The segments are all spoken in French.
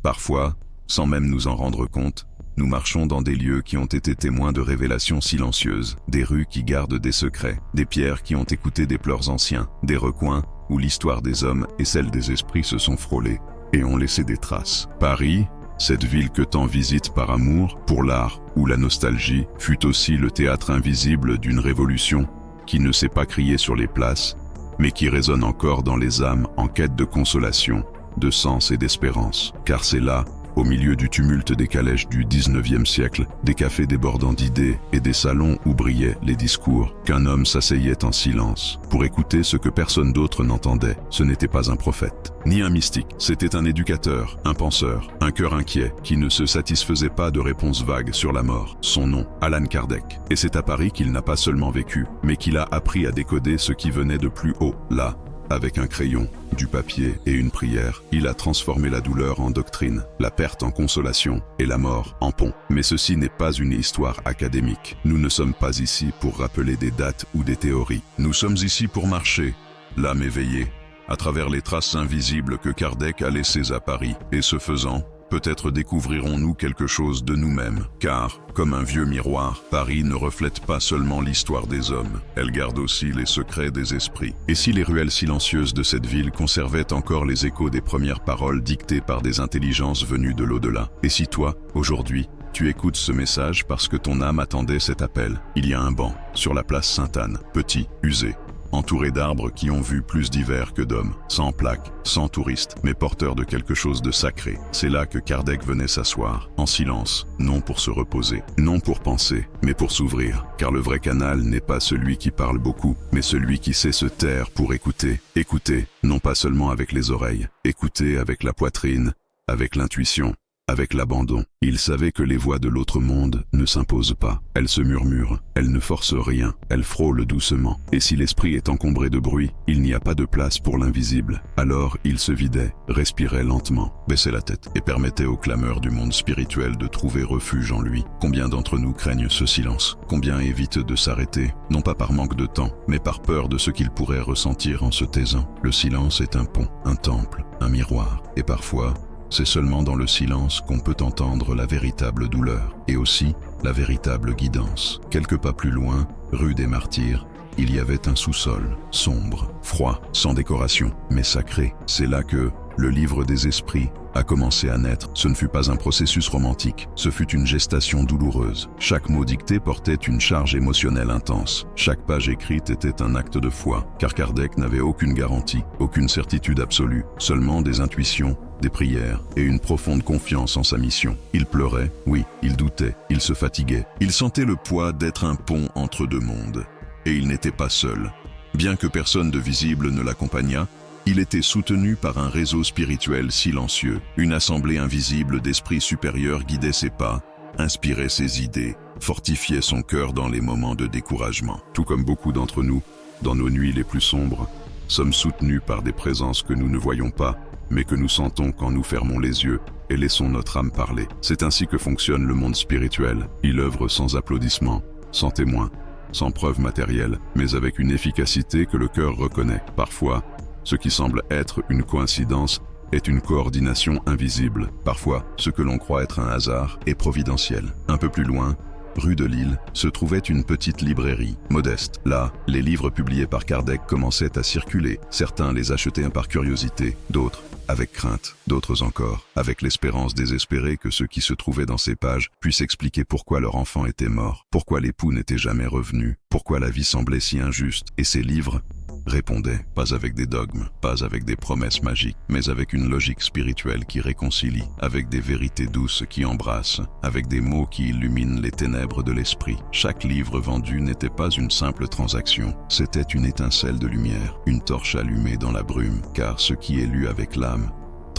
Parfois, sans même nous en rendre compte, nous marchons dans des lieux qui ont été témoins de révélations silencieuses, des rues qui gardent des secrets, des pierres qui ont écouté des pleurs anciens, des recoins où l'histoire des hommes et celle des esprits se sont frôlées et ont laissé des traces. Paris, cette ville que tant visitent par amour, pour l'art ou la nostalgie, fut aussi le théâtre invisible d'une révolution qui ne s'est pas criée sur les places, mais qui résonne encore dans les âmes en quête de consolation, de sens et d'espérance. Car c'est là, au milieu du tumulte des calèches du 19e siècle, des cafés débordant d'idées et des salons où brillaient les discours, qu'un homme s'asseyait en silence pour écouter ce que personne d'autre n'entendait. Ce n'était pas un prophète, ni un mystique, c'était un éducateur, un penseur, un cœur inquiet qui ne se satisfaisait pas de réponses vagues sur la mort. Son nom, Allan Kardec. Et c'est à Paris qu'il n'a pas seulement vécu, mais qu'il a appris à décoder ce qui venait de plus haut, là. Avec un crayon, du papier et une prière, il a transformé la douleur en doctrine, la perte en consolation et la mort en pont. Mais ceci n'est pas une histoire académique. Nous ne sommes pas ici pour rappeler des dates ou des théories. Nous sommes ici pour marcher, l'âme éveillée, à travers les traces invisibles que Kardec a laissées à Paris. Et ce faisant, peut-être découvrirons-nous quelque chose de nous-mêmes, car, comme un vieux miroir, Paris ne reflète pas seulement l'histoire des hommes, elle garde aussi les secrets des esprits. Et si les ruelles silencieuses de cette ville conservaient encore les échos des premières paroles dictées par des intelligences venues de l'au-delà? Et si toi, aujourd'hui, tu écoutes ce message parce que ton âme attendait cet appel? Il y a un banc, sur la place Sainte-Anne, petit, usé, entouré d'arbres qui ont vu plus d'hiver que d'hommes, sans plaques, sans touristes, mais porteurs de quelque chose de sacré. C'est là que Kardec venait s'asseoir, en silence, non pour se reposer, non pour penser, mais pour s'ouvrir, car le vrai canal n'est pas celui qui parle beaucoup, mais celui qui sait se taire pour écouter. Écouter, non pas seulement avec les oreilles, écouter avec la poitrine, avec l'intuition, avec l'abandon. Il savait que les voix de l'autre monde ne s'imposent pas. Elles se murmurent, elles ne forcent rien, elles frôlent doucement. Et si l'esprit est encombré de bruit, il n'y a pas de place pour l'invisible. Alors il se vidait, respirait lentement, baissait la tête et permettait aux clameurs du monde spirituel de trouver refuge en lui. Combien d'entre nous craignent ce silence? Combien évitent de s'arrêter, non pas par manque de temps, mais par peur de ce qu'ils pourraient ressentir en se taisant? Le silence est un pont, un temple, un miroir. Et parfois, c'est seulement dans le silence qu'on peut entendre la véritable douleur, et aussi la véritable guidance. Quelques pas plus loin, rue des Martyrs, il y avait un sous-sol, sombre, froid, sans décoration, mais sacré. C'est là que le livre des esprits a commencé à naître. Ce ne fut pas un processus romantique, ce fut une gestation douloureuse. Chaque mot dicté portait une charge émotionnelle intense. Chaque page écrite était un acte de foi, car Kardec n'avait aucune garantie, aucune certitude absolue, seulement des intuitions, des prières et une profonde confiance en sa mission. Il pleurait, oui, il doutait, il se fatiguait. Il sentait le poids d'être un pont entre deux mondes. Et il n'était pas seul. Bien que personne de visible ne l'accompagnât, il était soutenu par un réseau spirituel silencieux. Une assemblée invisible d'esprits supérieurs guidait ses pas, inspirait ses idées, fortifiait son cœur dans les moments de découragement. Tout comme beaucoup d'entre nous, dans nos nuits les plus sombres, sommes soutenus par des présences que nous ne voyons pas, mais que nous sentons quand nous fermons les yeux et laissons notre âme parler. C'est ainsi que fonctionne le monde spirituel. Il œuvre sans applaudissements, sans témoins, sans preuves matérielles, mais avec une efficacité que le cœur reconnaît. Parfois, ce qui semble être une coïncidence est une coordination invisible. Parfois, ce que l'on croit être un hasard est providentiel. Un peu plus loin, rue de Lille, se trouvait une petite librairie, modeste. Là, les livres publiés par Kardec commençaient à circuler. Certains les achetaient par curiosité, d'autres avec crainte, d'autres encore avec l'espérance désespérée que ceux qui se trouvaient dans ces pages puissent expliquer pourquoi leur enfant était mort, pourquoi l'époux n'était jamais revenu, pourquoi la vie semblait si injuste. Et ces livres répondaient, pas avec des dogmes, pas avec des promesses magiques, mais avec une logique spirituelle qui réconcilie, avec des vérités douces qui embrassent, avec des mots qui illuminent les ténèbres de l'esprit. Chaque livre vendu n'était pas une simple transaction, c'était une étincelle de lumière, une torche allumée dans la brume, car ce qui est lu avec l'âme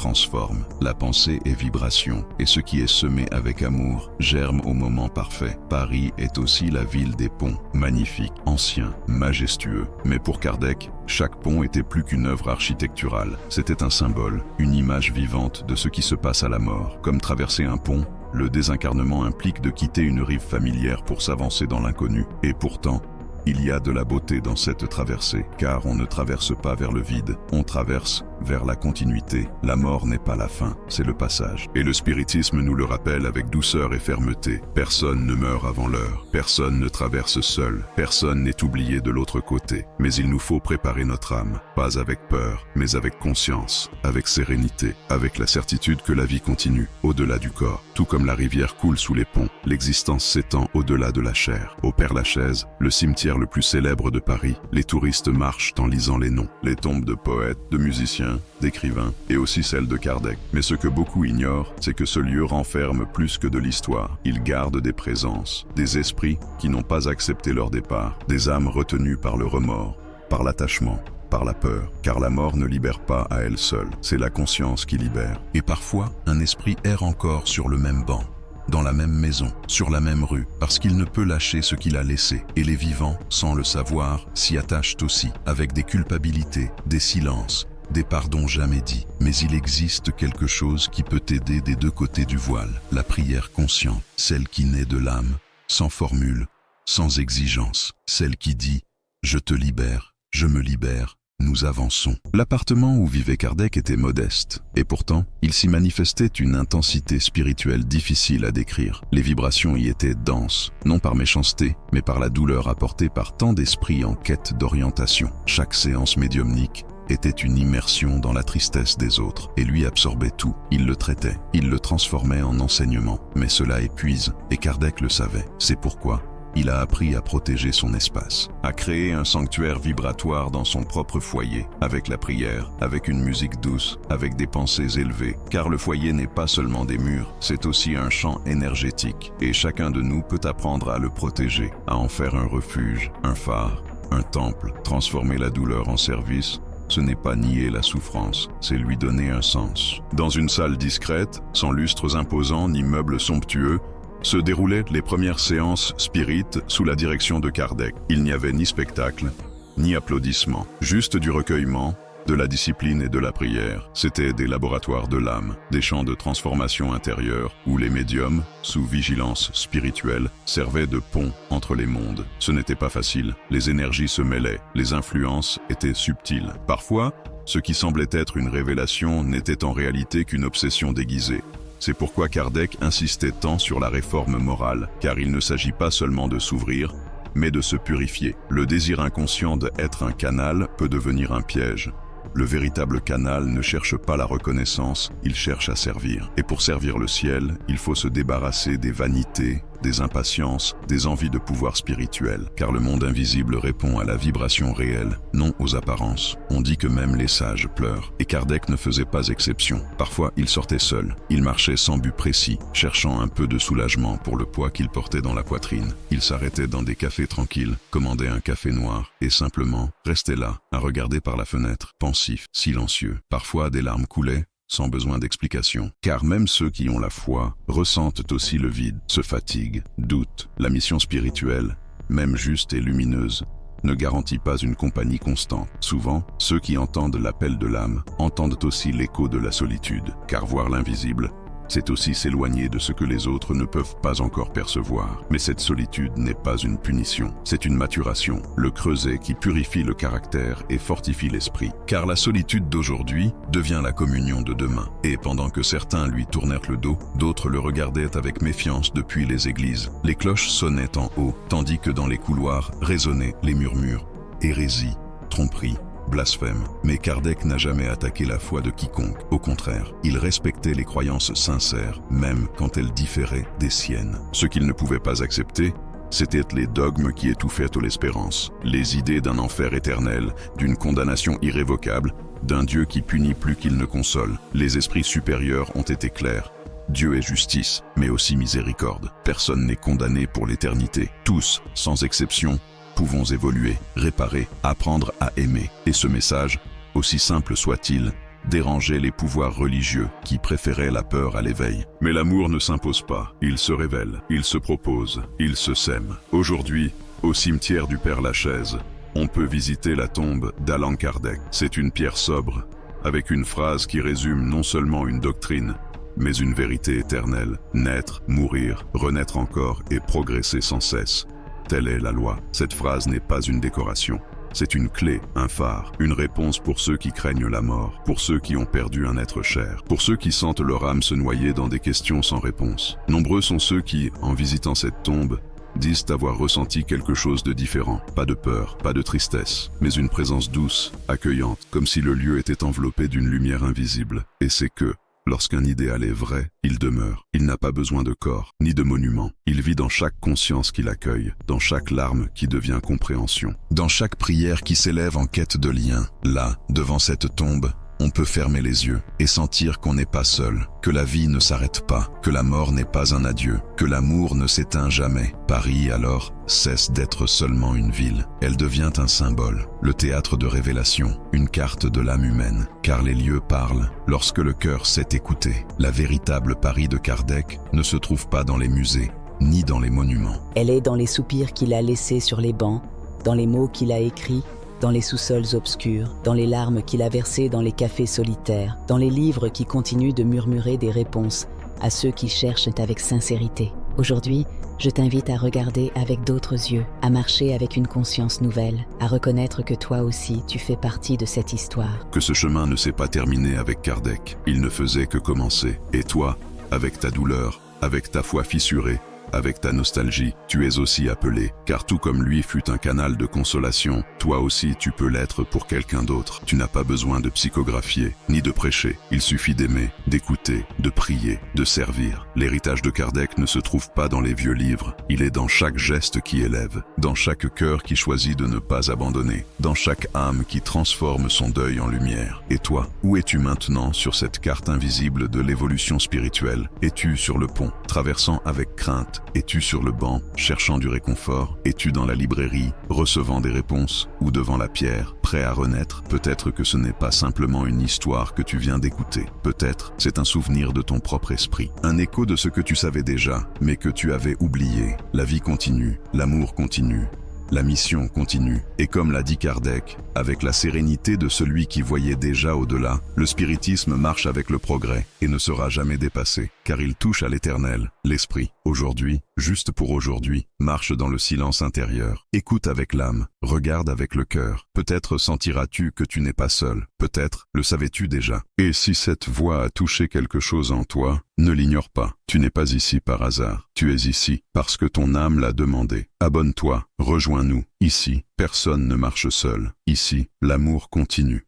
transforme. La pensée est vibration, et ce qui est semé avec amour germe au moment parfait. Paris est aussi la ville des ponts, magnifique, ancien, majestueux. Mais pour Kardec, chaque pont était plus qu'une œuvre architecturale. C'était un symbole, une image vivante de ce qui se passe à la mort. Comme traverser un pont, le désincarnement implique de quitter une rive familière pour s'avancer dans l'inconnu. Et pourtant, Il y a de la beauté dans cette traversée, car on ne traverse pas vers le vide, on traverse vers la continuité. La mort n'est pas la fin, c'est le passage. Et le spiritisme nous le rappelle avec douceur et fermeté. Personne ne meurt avant l'heure, personne ne traverse seul, personne n'est oublié de l'autre côté. Mais il nous faut préparer notre âme, pas avec peur, mais avec conscience, avec sérénité, avec la certitude que la vie continue, au-delà du corps. Tout comme la rivière coule sous les ponts, l'existence s'étend au-delà de la chair. Au Père-Lachaise, le cimetière le plus célèbre de Paris, les touristes marchent en lisant les noms, les tombes de poètes, de musiciens, d'écrivains, et aussi celles de Kardec. Mais ce que beaucoup ignorent, c'est que ce lieu renferme plus que de l'histoire. Il garde des présences, des esprits qui n'ont pas accepté leur départ, des âmes retenues par le remords, par l'attachement, par la peur, car la mort ne libère pas à elle seule, c'est la conscience qui libère. Et parfois, un esprit erre encore sur le même banc, dans la même maison, sur la même rue, parce qu'il ne peut lâcher ce qu'il a laissé. Et les vivants, sans le savoir, s'y attachent aussi, avec des culpabilités, des silences, des pardons jamais dits. Mais il existe quelque chose qui peut aider des deux côtés du voile, la prière consciente, celle qui naît de l'âme, sans formule, sans exigence, celle qui dit « Je te libère, je me libère ». Nous avançons. L'appartement où vivait Kardec était modeste, et pourtant, il s'y manifestait une intensité spirituelle difficile à décrire. Les vibrations y étaient denses, non par méchanceté, mais par la douleur apportée par tant d'esprits en quête d'orientation. Chaque séance médiumnique était une immersion dans la tristesse des autres, et lui absorbait tout. Il le traitait, il le transformait en enseignement. Mais cela épuise, et Kardec le savait. C'est pourquoi il a appris à protéger son espace, à créer un sanctuaire vibratoire dans son propre foyer, avec la prière, avec une musique douce, avec des pensées élevées. Car le foyer n'est pas seulement des murs, c'est aussi un champ énergétique. Et chacun de nous peut apprendre à le protéger, à en faire un refuge, un phare, un temple. Transformer la douleur en service, ce n'est pas nier la souffrance, c'est lui donner un sens. Dans une salle discrète, sans lustres imposants ni meubles somptueux, se déroulaient les premières séances spirites sous la direction de Kardec. Il n'y avait ni spectacle, ni applaudissements, juste du recueillement, de la discipline et de la prière. C'étaient des laboratoires de l'âme, des champs de transformation intérieure où les médiums, sous vigilance spirituelle, servaient de pont entre les mondes. Ce n'était pas facile, les énergies se mêlaient, les influences étaient subtiles. Parfois, ce qui semblait être une révélation n'était en réalité qu'une obsession déguisée. C'est pourquoi Kardec insistait tant sur la réforme morale, car il ne s'agit pas seulement de s'ouvrir, mais de se purifier. Le désir inconscient d'être un canal peut devenir un piège. Le véritable canal ne cherche pas la reconnaissance, il cherche à servir. Et pour servir le ciel, il faut se débarrasser des vanités, des impatiences, des envies de pouvoir spirituel. Car le monde invisible répond à la vibration réelle, non aux apparences. On dit que même les sages pleurent. Et Kardec ne faisait pas exception. Parfois, il sortait seul. Il marchait sans but précis, cherchant un peu de soulagement pour le poids qu'il portait dans la poitrine. Il s'arrêtait dans des cafés tranquilles, commandait un café noir, et simplement restait là, à regarder par la fenêtre, pensif, silencieux. Parfois, des larmes coulaient, sans besoin d'explication. Car même ceux qui ont la foi ressentent aussi le vide, se fatiguent, doutent. La mission spirituelle, même juste et lumineuse, ne garantit pas une compagnie constante. Souvent, ceux qui entendent l'appel de l'âme entendent aussi l'écho de la solitude. Car voir l'invisible, c'est aussi s'éloigner de ce que les autres ne peuvent pas encore percevoir. Mais cette solitude n'est pas une punition, c'est une maturation, le creuset qui purifie le caractère et fortifie l'esprit. Car la solitude d'aujourd'hui devient la communion de demain. Et pendant que certains lui tournèrent le dos, d'autres le regardaient avec méfiance depuis les églises. Les cloches sonnaient en haut, tandis que dans les couloirs résonnaient les murmures. Hérésie, tromperie, blasphème. Mais Kardec n'a jamais attaqué la foi de quiconque. Au contraire, il respectait les croyances sincères, même quand elles différaient des siennes. Ce qu'il ne pouvait pas accepter, c'étaient les dogmes qui étouffaient l'espérance, les idées d'un enfer éternel, d'une condamnation irrévocable, d'un Dieu qui punit plus qu'il ne console. Les esprits supérieurs ont été clairs. Dieu est justice, mais aussi miséricorde. Personne n'est condamné pour l'éternité. Tous, sans exception, pouvons évoluer, réparer, apprendre à aimer. Et ce message, aussi simple soit-il, dérangeait les pouvoirs religieux qui préféraient la peur à l'éveil. Mais l'amour ne s'impose pas, il se révèle, il se propose, il se sème. Aujourd'hui, au cimetière du Père-Lachaise, on peut visiter la tombe d'Allan Kardec. C'est une pierre sobre, avec une phrase qui résume non seulement une doctrine, mais une vérité éternelle. Naître, mourir, renaître encore et progresser sans cesse. Telle est la loi. Cette phrase n'est pas une décoration. C'est une clé, un phare, une réponse pour ceux qui craignent la mort, pour ceux qui ont perdu un être cher, pour ceux qui sentent leur âme se noyer dans des questions sans réponse. Nombreux sont ceux qui, en visitant cette tombe, disent avoir ressenti quelque chose de différent. Pas de peur, pas de tristesse, mais une présence douce, accueillante, comme si le lieu était enveloppé d'une lumière invisible. Et c'est que, lorsqu'un idéal est vrai, il demeure. Il n'a pas besoin de corps, ni de monument. Il vit dans chaque conscience qui l'accueille, dans chaque larme qui devient compréhension, dans chaque prière qui s'élève en quête de lien. Là, devant cette tombe, on peut fermer les yeux et sentir qu'on n'est pas seul, que la vie ne s'arrête pas, que la mort n'est pas un adieu, que l'amour ne s'éteint jamais. Paris, alors, cesse d'être seulement une ville. Elle devient un symbole, le théâtre de révélation, une carte de l'âme humaine, car les lieux parlent lorsque le cœur sait écouter. La véritable Paris de Kardec ne se trouve pas dans les musées, ni dans les monuments. Elle est dans les soupirs qu'il a laissés sur les bancs, dans les mots qu'il a écrits, dans les sous-sols obscurs, dans les larmes qu'il a versées dans les cafés solitaires, dans les livres qui continuent de murmurer des réponses à ceux qui cherchent avec sincérité. Aujourd'hui, je t'invite à regarder avec d'autres yeux, à marcher avec une conscience nouvelle, à reconnaître que toi aussi, tu fais partie de cette histoire. Que ce chemin ne s'est pas terminé avec Kardec, il ne faisait que commencer. Et toi, avec ta douleur, avec ta foi fissurée, avec ta nostalgie, tu es aussi appelé, car tout comme lui fut un canal de consolation, toi aussi tu peux l'être pour quelqu'un d'autre. Tu n'as pas besoin de psychographier, ni de prêcher. Il suffit d'aimer, d'écouter, de prier, de servir. L'héritage de Kardec ne se trouve pas dans les vieux livres, il est dans chaque geste qui élève, dans chaque cœur qui choisit de ne pas abandonner, dans chaque âme qui transforme son deuil en lumière. Et toi, où es-tu maintenant sur cette carte invisible de l'évolution spirituelle? Es-tu sur le pont, traversant avec crainte? Es-tu sur le banc, cherchant du réconfort? Es-tu dans la librairie, recevant des réponses? Ou devant la pierre, prêt à renaître? Peut-être que ce n'est pas simplement une histoire que tu viens d'écouter. Peut-être c'est un souvenir de ton propre esprit. Un écho de ce que tu savais déjà, mais que tu avais oublié. La vie continue, l'amour continue. La mission continue, et comme l'a dit Kardec, avec la sérénité de celui qui voyait déjà au-delà, le spiritisme marche avec le progrès et ne sera jamais dépassé, car il touche à l'éternel, l'esprit. Aujourd'hui, juste pour aujourd'hui, marche dans le silence intérieur, écoute avec l'âme, regarde avec le cœur. Peut-être sentiras-tu que tu n'es pas seul, peut-être le savais-tu déjà. Et si cette voix a touché quelque chose en toi, ne l'ignore pas, tu n'es pas ici par hasard, tu es ici parce que ton âme l'a demandé. Abonne-toi, rejoins-nous, ici, personne ne marche seul, ici, l'amour continue.